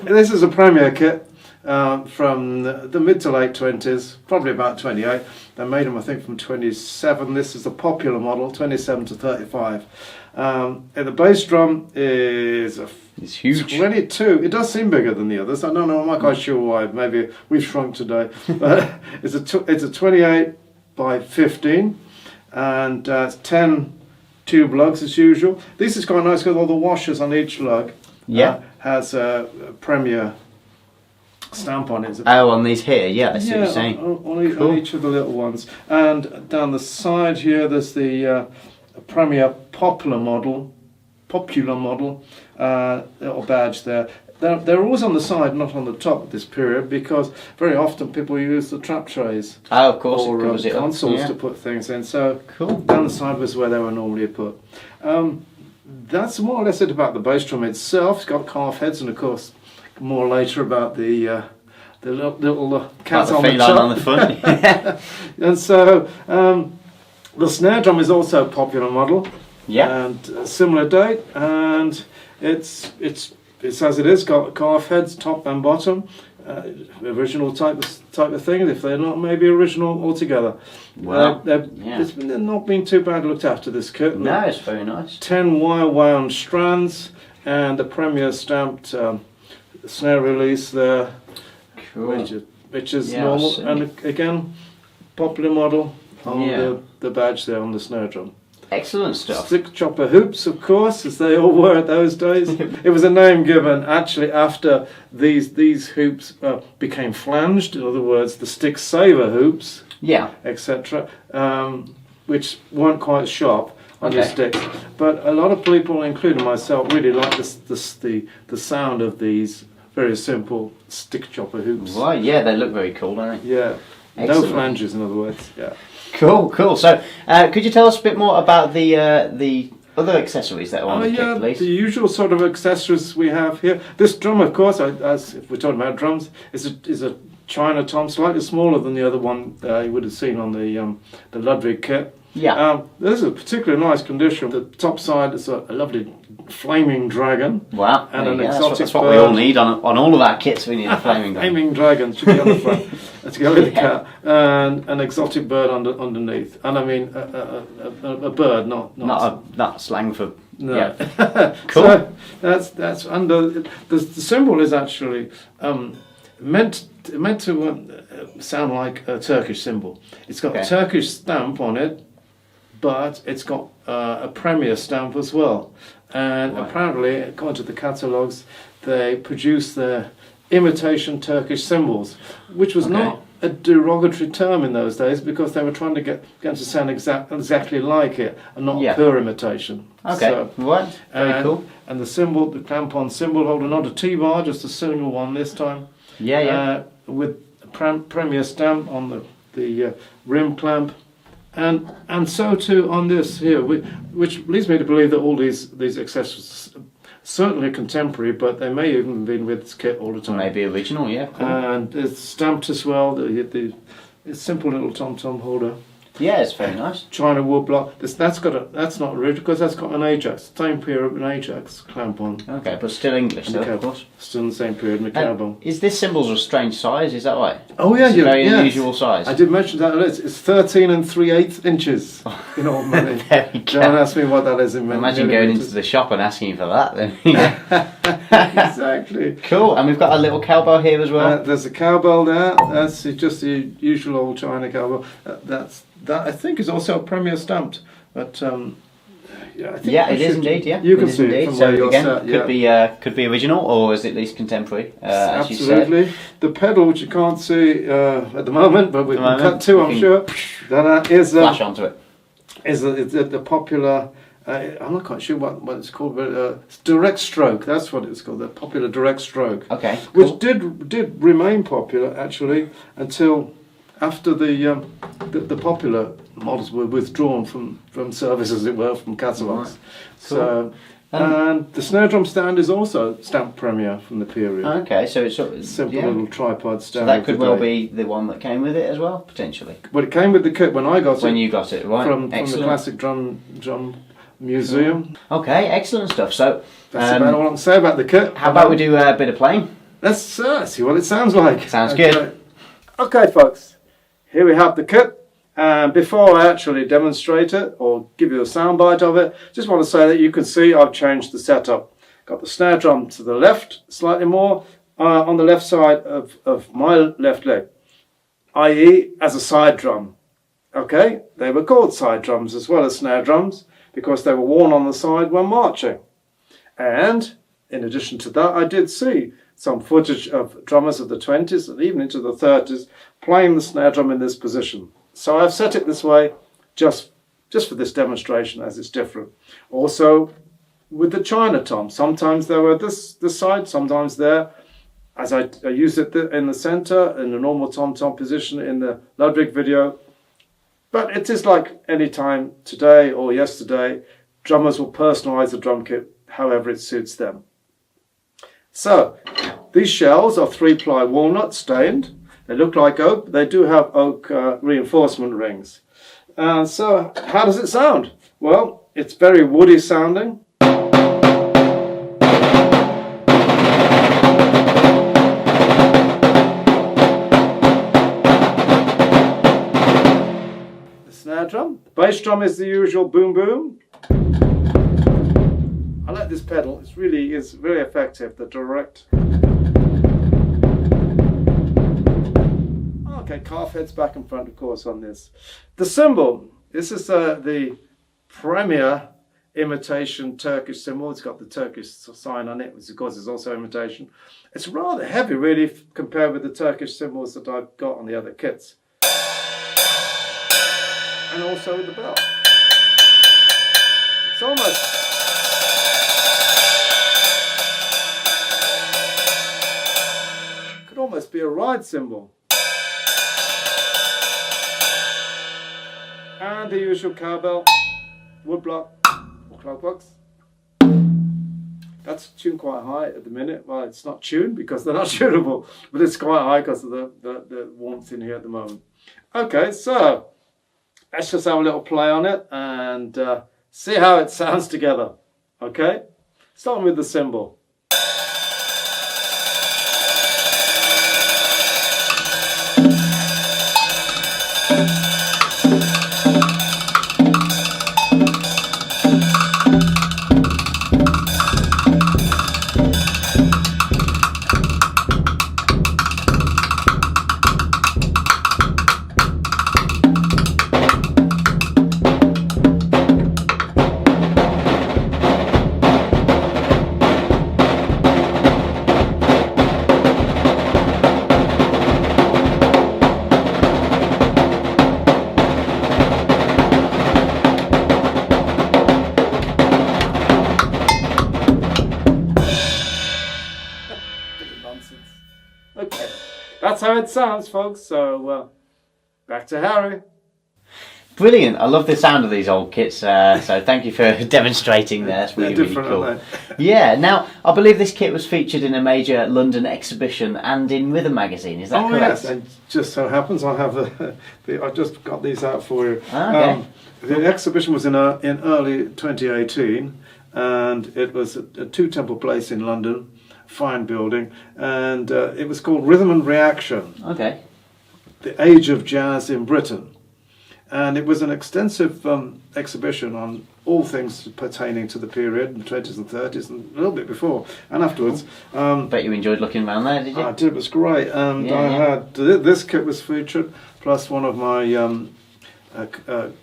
This is a Premier kit from the mid to late 20s, probably about 28. They made them, I think, from 27. This is a popular model, 27 to 35. And the bass drum is it's huge. 22. It does seem bigger than the others. I don't know. I'm not quite sure why. Maybe we've shrunk today. But it's a 28 by 15, and it's 10 tube lugs as usual. This is quite nice because all the washers on each lug has a Premier stamp on it. On these here, I see what you're saying. On each of the little ones. And down the side here, there's the Premier popular model, little badge there. They're always on the side, not on the top at this period, because very often people use the trap trays. Oh, of course, or consoles to put things in. So down the side was where they were normally put. That's more or less it about the bass drum itself. It's got calf heads, and of course, more later about the little cats on the top. On the front. And so the snare drum is also a popular model. Yeah. And similar date, and it's as it is, got calf heads, top and bottom, original type of thing. If they're not, maybe original altogether. Wow. It's not been too bad looked after, this kit. No, it's very nice. 10 wire wound strands and a Premier stamped snare release there, which is normal. And again, popular model on the badge there on the snare drum. Excellent stuff. Stick chopper hoops, of course, as they all were at those days. It was a name given actually after these hoops became flanged. In other words, the stick saver hoops, etc., which weren't quite sharp on your sticks. But a lot of people, including myself, really like the sound of these very simple stick chopper hoops. Right, they look very cool, don't they? Yeah. Excellent. No flanges, in other words. Yeah. Cool. So, could you tell us a bit more about the other accessories that are on the kit, please? The usual sort of accessories we have here. This drum, of course, as if we're talking about drums, is a China tom, slightly smaller than the other one you would have seen on the Ludwig kit. Yeah. This is a particularly nice condition. The top side is a lovely flaming dragon. Wow. And an exotic that's what we all need on all of our kits. We need a flaming dragon. Flaming dragon should be on the front. Let's go with the cat. And an exotic bird underneath. And I mean a bird, not slang for. No. Yeah. Cool. So that's under the symbol is actually meant to sound like a Turkish symbol. It's got a Turkish stamp on it, but it's got a Premier stamp as well. And apparently, according to the catalogues, they produce their imitation Turkish cymbals, which was not a derogatory term in those days, because they were trying to get to sound exactly like it and not pure imitation. Very cool. And the cymbal, the clamp-on cymbal holder, not a T-bar, just a single one this time. With a Premier stamp on the rim clamp, and so too on this here, which leads me to believe that all these accessories certainly contemporary, but they may even have been with this kit all the time. Maybe original, cool. And it's stamped as well. The simple little tom-tom holder. Yeah, it's very nice. China woodblock. That's not original because that's got an Ajax, same period an Ajax clamp on. Okay, but still English though, of course. Still in the same period, and cowbell. Is this cymbal's a strange size? Is that right? Oh yeah, very unusual size. I did mention that. It's 13 3/8 inches in old money. Don't ask me what that is in Imagine going into the shop and asking for that then. Exactly. Cool. And we've got a little cowbell here as well. There's a cowbell there. That's just the usual old China cowbell. That I think is also Premier stamped, but I think it is indeed. Yeah, you can see it from where you're sat. Could be original, or is it at least contemporary? As absolutely. You said. The pedal, which you can't see at the moment, but we can cut to, I'm sure. That is flash onto it. Is the popular? I'm not quite sure what it's called, but it's direct stroke. That's what it's called. The popular direct stroke. Okay. Cool. Which did remain popular actually until after the popular models were withdrawn from service, as it were, from catalogues. Right. Cool. So, and the snare drum stand is also stamped Premier from the period. Okay, so it's sort of simple little tripod stand. So that could well be the one that came with it as well, potentially. But it came with the kit when I got it. When you got it, right? From the classic drum museum. Okay, excellent stuff. So that's about all I can say about the kit. How about we do a bit of playing? let's see what it sounds like. Sounds good. Okay, folks, here we have the kit. And before I actually demonstrate it or give you a soundbite of it, just want to say that you can see I've changed the setup. Got the snare drum to the left slightly more on the left side of my left leg, i.e. as a side drum. Okay, they were called side drums as well as snare drums because they were worn on the side when marching. And in addition to that, I did see some footage of drummers of the 20s and even into the 30s playing the snare drum in this position. So I've set it this way just for this demonstration as it's different. Also with the China tom, sometimes they were this side, sometimes there. As I used it in the center in the normal tom-tom position in the Ludwig video. But it is like any time today or yesterday, drummers will personalize the drum kit however it suits them. So these shells are 3-ply walnut stained. They look like oak, but they do have oak reinforcement rings. So how does it sound? Well, it's very woody sounding. The snare drum. The bass drum is the usual boom boom. I like this pedal, it really is very effective, the direct. Okay, calf heads back and front, of course, on this. The cymbal. This is the premier imitation Turkish cymbal. It's got the Turkish sign on it, which of course is also imitation. It's rather heavy, really, compared with the Turkish cymbals that I've got on the other kits. And also with the bell. It's almost... could almost be a ride cymbal. And the usual cowbell, woodblock, or clockbox. That's tuned quite high at the minute. Well, it's not tuned because they're not tunable, but it's quite high because of the warmth in here at the moment. Okay, so let's just have a little play on it and see how it sounds together. Okay, starting with the cymbal. Okay, that's how it sounds, folks. So back to Harry. Brilliant! I love the sound of these old kits. So thank you for demonstrating there. That's really cool. Yeah. Now I believe this kit was featured in a major London exhibition and in Rhythm magazine. Is that correct? Yes, and just so happens I have I just got these out for you. Okay. The exhibition was in early 2018, and it was at Two Temple Place in London. Fine building, and it was called Rhythm and Reaction. Okay. The Age of Jazz in Britain. And it was an extensive exhibition on all things pertaining to the period, the 20s and 30s, and a little bit before and afterwards. Bet you enjoyed looking around there, did you? I did, it was great. And I had, this kit was featured, plus one of my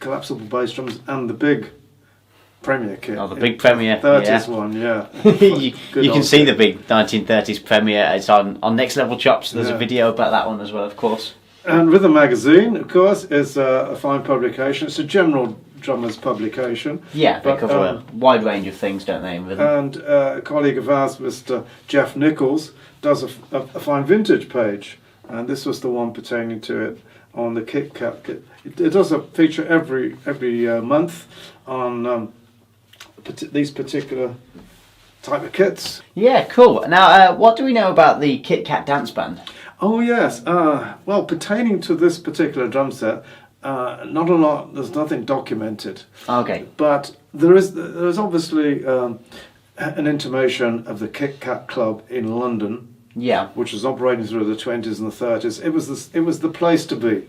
collapsible bass drums and the big Premier kit. Oh, the big Premier. 30s one, yeah. you can see the big 1930s Premier. It's on Next Level Chops. There's a video about that one as well, of course. And Rhythm magazine, of course, is a fine publication. It's a general drummers publication. Yeah, they cover a wide range of things, don't they? And a colleague of ours, Mr Jeff Nichols, does a fine vintage page. And this was the one pertaining to it on the Kit Kat kit. It does a feature every month on these particular type of kits. Yeah, cool. Now, what do we know about the Kit Kat Dance Band? Oh yes, well, pertaining to this particular drum set, not a lot. There's nothing documented. Okay. But there's obviously an intimation of the Kit Kat Club in London. Yeah. Which was operating through the 20s and the 30s. It was the place to be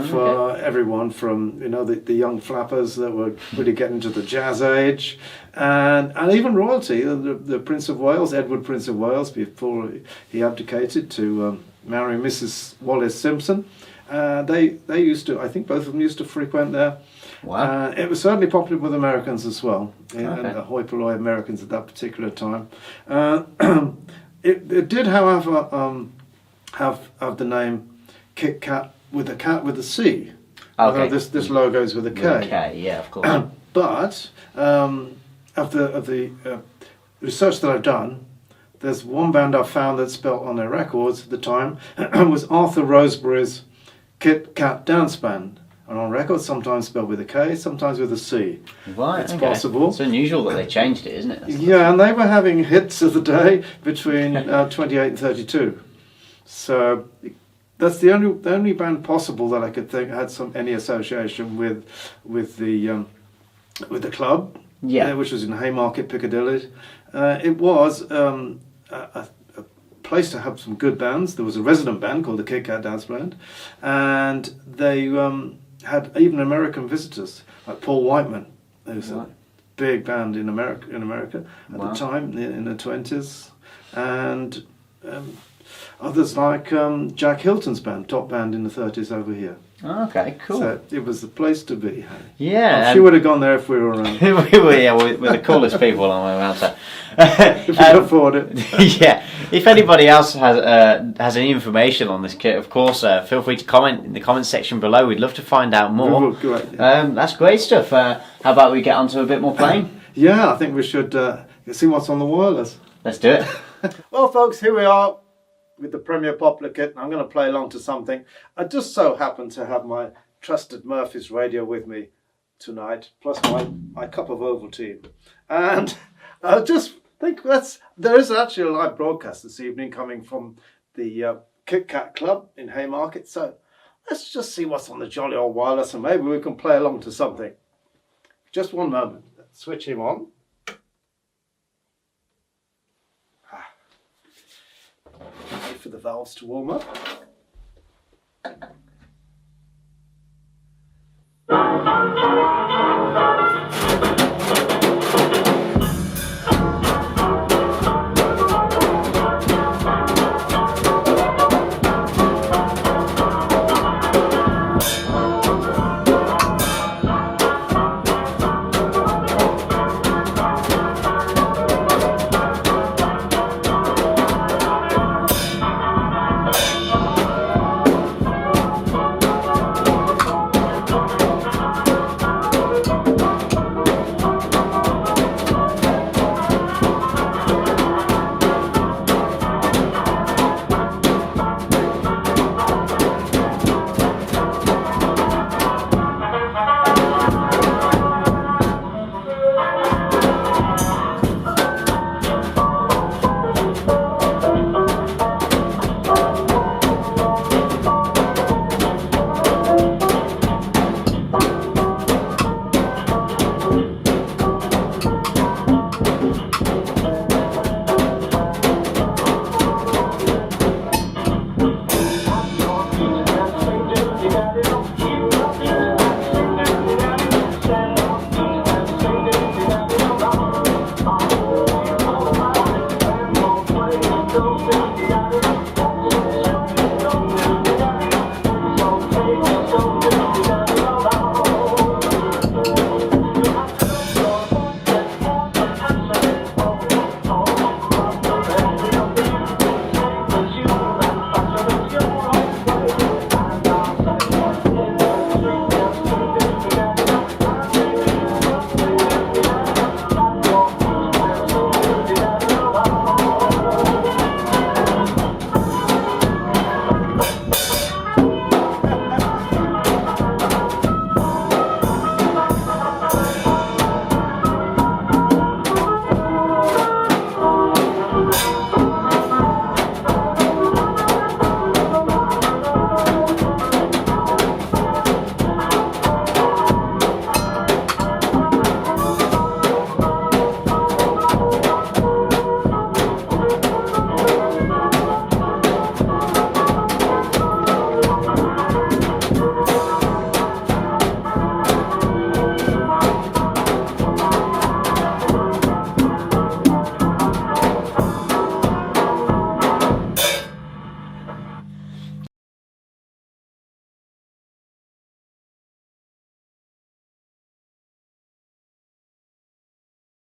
for everyone, from the young flappers that were really getting to the jazz age, and even royalty. The Prince of Wales, Edward Prince of Wales, before he abdicated to marry Mrs Wallis Simpson, they used to. I think both of them used to frequent there. Wow. It was certainly popular with Americans as well, and the hoi polloi Americans at that particular time. It did, however, have the name Kit Kat with a C. Okay. This logo is with a K. With a K, yeah, of course. But of the research that I've done, there's one band I've found that spelt on their records at the time was Arthur Rosebury's Kit Kat Dance Band. And on records, sometimes spelled with a K, sometimes with a C. Right, it's possible. It's unusual that they changed it, isn't it? Yeah, and they were having hits of the day between 28 and 32. So that's the only band possible that I could think had any association with the club. Yeah, which was in Haymarket, Piccadilly. It was a place to have some good bands. There was a resident band called the Kit Kat Dance Band, and they had even American visitors like Paul Whiteman, who was a big band in America at the time in the 20s, and others like Jack Hilton's band, top band in the 30s over here. Okay, cool. So it was the place to be. Yeah, she would have gone there if we were around. we're the coolest people on the around. So. If we could afford it. Yeah. If anybody else has any information on this kit, of course, feel free to comment in the comment section below. We'd love to find out more. That's great stuff. How about we get on to a bit more playing? Yeah, I think we should see what's on the wireless. Let's do it. Well, folks, here we are with the Premier Poplar kit. I'm going to play along to something. I just so happen to have my trusted Murphy's radio with me tonight, plus my cup of Ovaltine. And I just think there is actually a live broadcast this evening coming from the Kit Kat Club in Haymarket. So let's just see what's on the jolly old wireless, and maybe we can play along to something. Just one moment. Let's switch him on. Wait for the valves to warm up.